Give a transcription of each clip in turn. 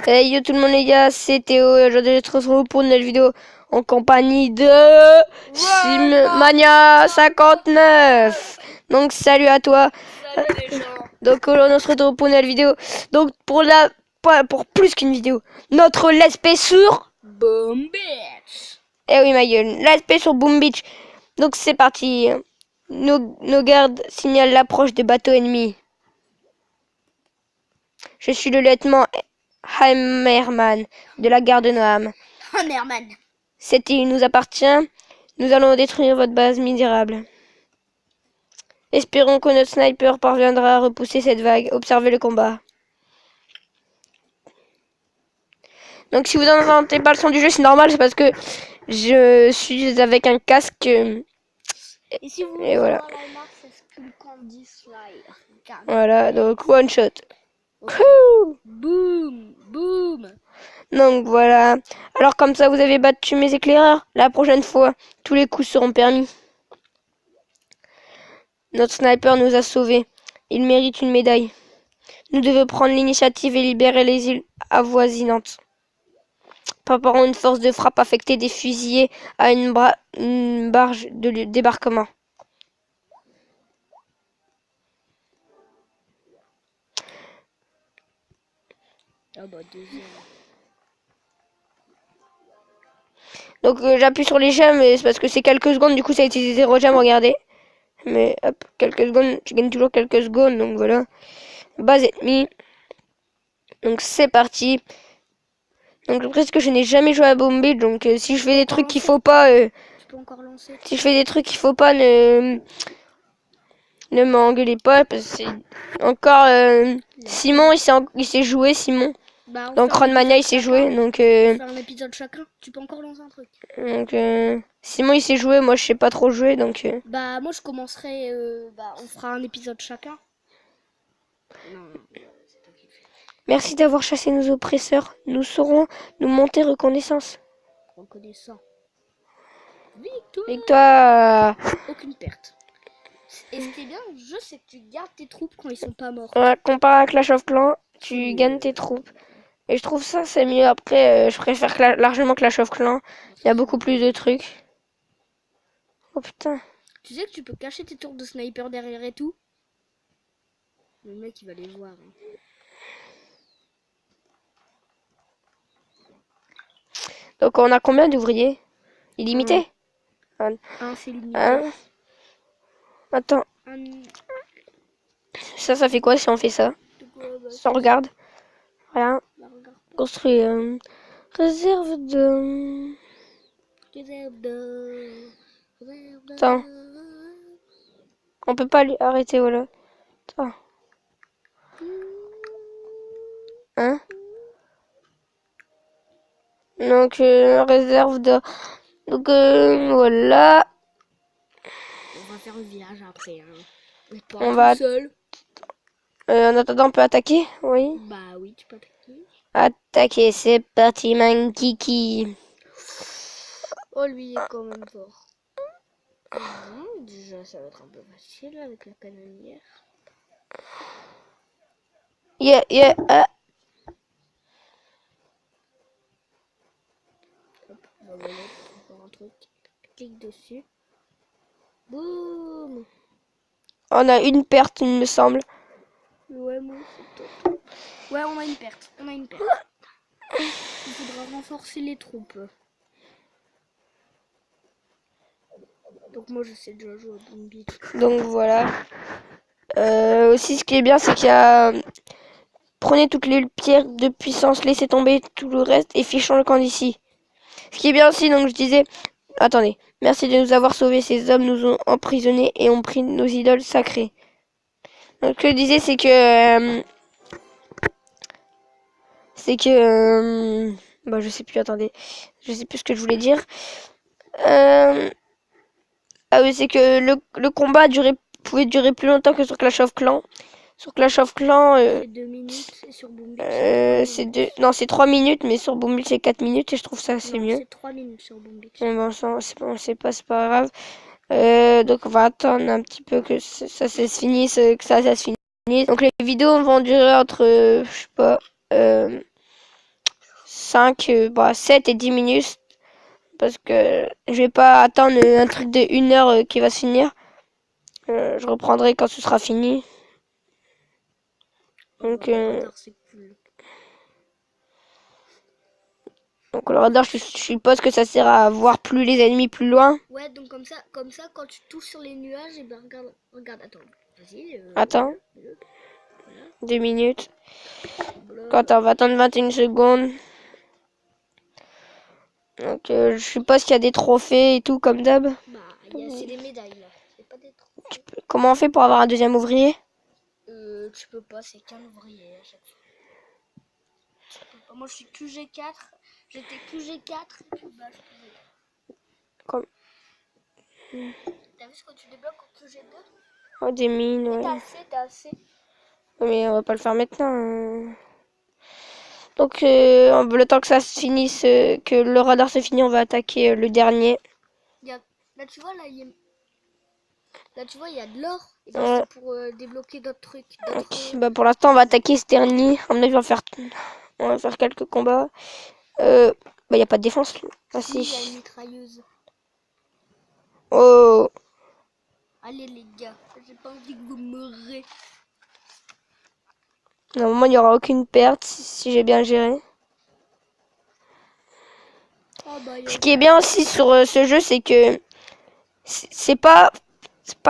Hey yo tout le monde les gars, c'est Théo et aujourd'hui je te retrouve pour une nouvelle vidéo en compagnie de Simania 59. Donc salut à toi. Salut les gens. Donc on se retrouve pour une nouvelle vidéo. Donc pour plus qu'une vidéo, notre let's play sur Boom bitch. eh oui ma gueule, let's play sur Boom Beach. Donc c'est parti. Nos gardes signalent l'approche des bateaux ennemis. Je suis le lieutenant Hammerman de la garde Noam. Hammerman. Cette île nous appartient. Nous allons détruire votre base misérable. Espérons que notre sniper parviendra à repousser cette vague. Observez le combat. Donc si vous n'entendez pas le son du jeu, c'est normal, c'est parce que je suis avec un casque. Et si vous Et voilà. c'est Skull Candy Slide. Voilà, donc one shot. Okay. Boom, boom. Donc voilà. Alors comme ça, vous avez battu mes éclaireurs. La prochaine fois, tous les coups seront permis. Notre sniper nous a sauvés. Il mérite une médaille. Nous devons prendre l'initiative et libérer les îles avoisinantes. Préparons une force de frappe affectée des fusillés à une barge de débarquement. Ah bah deuxième. Donc j'appuie sur les gemmes, c'est parce que c'est quelques secondes, du coup ça a été 0 gemmes, regardez. Mais hop, quelques secondes, je gagne toujours quelques secondes, donc voilà. Base ennemie. Donc c'est parti. Donc presque je n'ai jamais joué à Boom Beach, donc si je fais des trucs qu'il faut pas... Tu peux encore lancer. si je fais des trucs qu'il faut pas, ne m'engueulez pas, parce que c'est encore... Simon, il s'est joué, Simon. Bah, Donc Runmania il s'est joué, donc... faire un épisode chacun. Tu peux encore lancer un truc. Donc Simon il s'est joué, moi je sais pas trop jouer, donc... Bah moi je commencerai, on fera un épisode chacun. Non, c'est toi qui le fais. Merci d'avoir chassé nos oppresseurs. Nous saurons nous monter reconnaissance. Reconnaissant. Victoire. Victoire. Aucune perte. Et ce qui est bien dans le jeu, c'est que tu gardes tes troupes quand ils sont pas morts. Ouais, comparé à Clash of Clans, tu gagnes tes troupes. Et je trouve ça c'est mieux. Après, je préfère largement Clash of Clans. Il y a beaucoup plus de trucs. Oh putain. Tu sais que tu peux cacher tes tours de sniper derrière et tout. Le mec il va les voir. Hein. Donc on a combien d'ouvriers? Illimité? Un c'est limité. Attends. Ça fait quoi si on fait ça? Ça regarde. Rien. Construire. Réserve de... Attends. On peut pas arrêter, voilà. Attends. Hein? Donc, réserve de... Donc, voilà. On va faire un village après. Hein. On va... seul. En attendant, on peut attaquer? Oui. Bah oui, tu peux attaquer. Attaquer, c'est parti, man kiki. Oh, lui, il est quand même fort. Déjà, ça va être un peu facile avec la canonnière. Yeah. Hop, on va mettre encore un truc. Clique dessus. Boum. On a une perte, il me semble. Ouais, moi, c'est top. Ouais, on a une perte. Il faudra renforcer les troupes. Donc moi, je sais déjà jouer à Boom Beach. Donc, voilà. Aussi, ce qui est bien, c'est qu'il y a... Prenez toutes les pierres de puissance, laissez tomber tout le reste et fichons le camp d'ici. Ce qui est bien aussi, donc je disais... Attendez. Merci de nous avoir sauvés. Ces hommes nous ont emprisonnés et ont pris nos idoles sacrées. Donc, ce que je disais, c'est que... bah, je sais plus, attendez. Je sais plus ce que je voulais dire. Ah oui, c'est que le combat pouvait durer plus longtemps que sur Clash of Clans. Sur Clash of Clans... c'est 2 minutes et sur Boom Beach, c'est 3 minutes, mais sur Boom Beach, c'est 4 minutes et je trouve ça assez mieux. C'est 3 minutes sur Boom Beach. Bon, c'est pas grave. Donc on va attendre un petit peu que ça se finisse, ça se finisse. Donc les vidéos vont durer entre, je sais pas, 5, 7 et 10 minutes. Parce que je vais pas attendre un truc de 1 heure qui va se finir. Je reprendrai quand ce sera fini. Donc, Le radar, c'est cool. donc le radar, je suppose que ça sert à voir plus les ennemis plus loin. Ouais, donc comme ça, quand tu touches sur les nuages, et ben regarde, attends. Vas-y. Attends, Voilà. 2 minutes. Voilà. Attends, on va attendre 21 secondes. Donc je suppose qu'il y a des trophées et tout comme d'hab. Bah, c'est des médailles là. C'est pas des trophées. Comment on fait pour avoir un deuxième ouvrier? Tu peux pas, c'est qu'un ouvrier à chaque fois. Tu peux pas. Moi, je suis QG4. J'étais QG4. Et puis, bah, je pouvais. Comme... T'as vu ce que tu débloques au QG2? Oh, des mines, ouais. T'as assez. Mais on va pas le faire maintenant. Donc le temps que ça se finisse, que le radar se finisse, on va attaquer le dernier. Là, tu vois, là, tu vois, il y a de l'or. Et Ouais. c'est pour débloquer d'autres trucs. Ok. Bah, pour l'instant, on va attaquer ce dernier. À mon avis, on va faire quelques combats. Bah, y a pas de défense. Ah, Si, il y a une si. mitrailleuse. Oh. Allez, les gars, j'ai pas envie que vous mourrez. Normalement, il n'y aura aucune perte si j'ai bien géré. Oh, bah, Ce qui est bien aussi sur ce jeu, c'est que c'est pas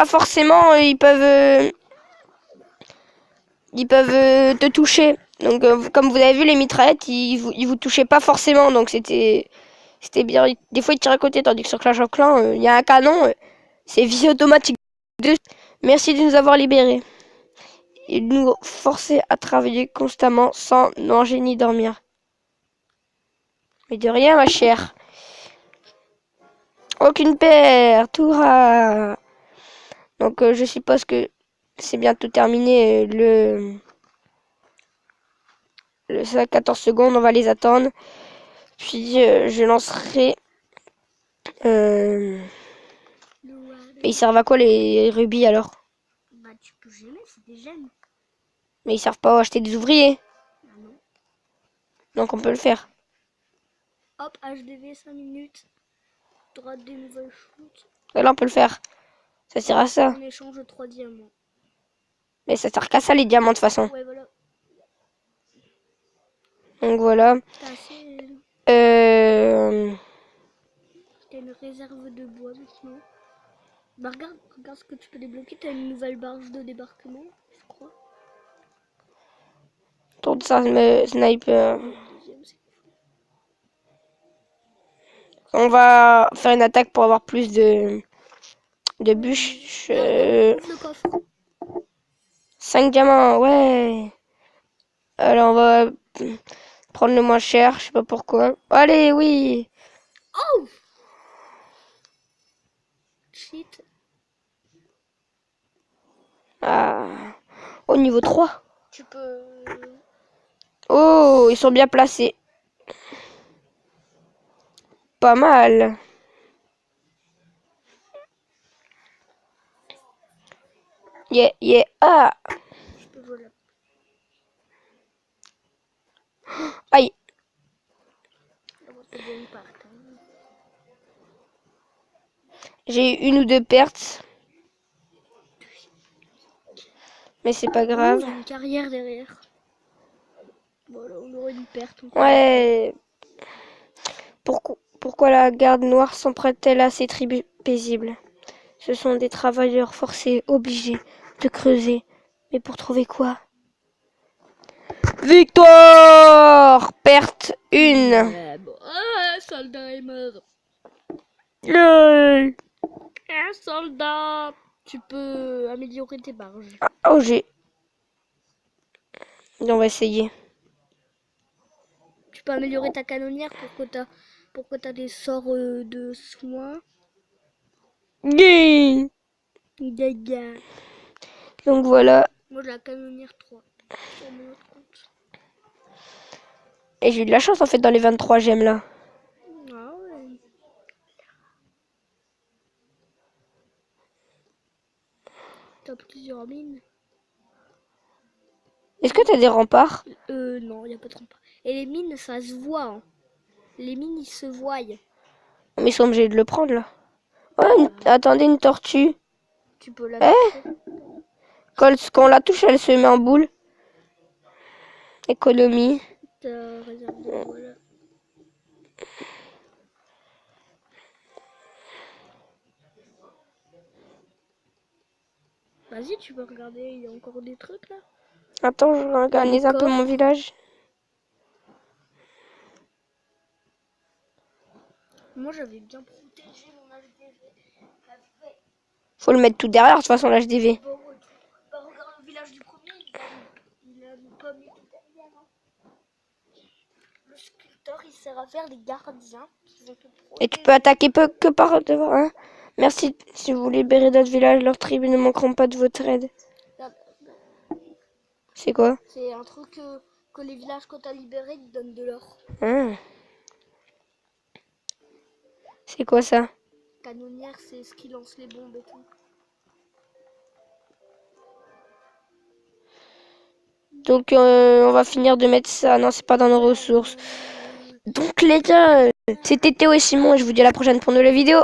forcément ils peuvent te toucher. Donc comme vous avez vu, les mitraillettes, ils vous touchaient pas forcément, donc c'était bien. Des fois ils tirent à côté, tandis que sur Clash of Clans, il y a un canon, c'est vie automatique. Merci de nous avoir libérés et de nous forcer à travailler constamment sans manger ni dormir. Mais de rien, ma chère. Aucune perte, hurrah. Donc je suppose que c'est bientôt terminé ça 14 secondes, on va les attendre. Puis je lancerai. Et ils servent à quoi les rubis alors? Bah, tu peux jamais, c'est des gemmes. Mais ils servent pas à acheter des ouvriers. Ah non. Donc on peut le faire. Hop, HDV 5 minutes. T'auras des nouvelles choses. Et là on peut le faire. Ça sert à ça. En échange de 3 diamants. Mais ça sert qu'à ça les diamants de toute façon. Ouais, voilà. Donc voilà. T'as assez. Euh... T'as une réserve de bois maintenant. Bah, regarde ce que tu peux débloquer. T'as une nouvelle barge de débarquement, je crois. Tour de ça me snipe. Deuxième, c'est On va faire une attaque pour avoir plus de bûches. Ouvre le coffre. 5 diamants, ouais. Alors on va prendre le moins cher, je sais pas pourquoi. Allez, oui. Oh! Shit. Ah. Au niveau 3. Tu peux. Oh, ils sont bien placés. Pas mal. Yeah, yeah. Ah. Je peux jouer là. Aïe. D'abord, faut bien une part. J'ai eu 1 ou 2 pertes. Mais c'est pas grave. Il y a une carrière derrière. Voilà, on aurait une perte. Ouais. Pourquoi la garde noire s'en prête-t-elle à ces tribus paisibles? Ce sont des travailleurs forcés, obligés de creuser. Mais pour trouver quoi? Victoire! Perte 1. Ouais, bon. Ah, soldat est mort. Yay! Un soldat. Tu peux améliorer tes barges. Oh, j'ai... On va essayer. Tu peux améliorer ta canonnière pour que t'as des sorts de soins. Yeah! Gaga. Donc voilà. Moi j'ai la canonnière 3 sur mon autre compte. Et j'ai eu de la chance en fait dans les 23 gemmes là. Ah ouais. T'as plusieurs mines. Est-ce que t'as des remparts? Non, y a pas de rempart. Et les mines, ça se voit. Hein. Les mines, ils se voient. Mais ils sont obligés de le prendre là. Oh, attendez, une tortue. Tu peux la Eh, toucher. quand on la touche, elle se met en boule. Économie. T'as réservé, voilà. Vas-y, tu peux regarder, il y a encore des trucs là. Attends, je organise un peu mon village. Moi, j'avais bien protégé mon HDV. Faut le mettre tout derrière, de toute façon, l'HDV. Bah, ouais, bah, regarde le village du premier, il a pas mis tout derrière. Hein. Le sculpteur, il sert à faire les gardiens qui vont te protéger. Et tu peux attaquer que par devant. Hein. Merci. Si vous libérez d'autres villages, leurs tribus ne manqueront pas de votre aide. C'est quoi? C'est un truc que les villages que t'as libérés ils te donnent de l'or. C'est quoi ça? Canonnière, c'est ce qui lance les bombes et tout. Donc on va finir de mettre ça. Non, c'est pas dans nos ressources. Donc les gars, c'était Théo et Simon et je vous dis à la prochaine pour une nouvelle vidéo.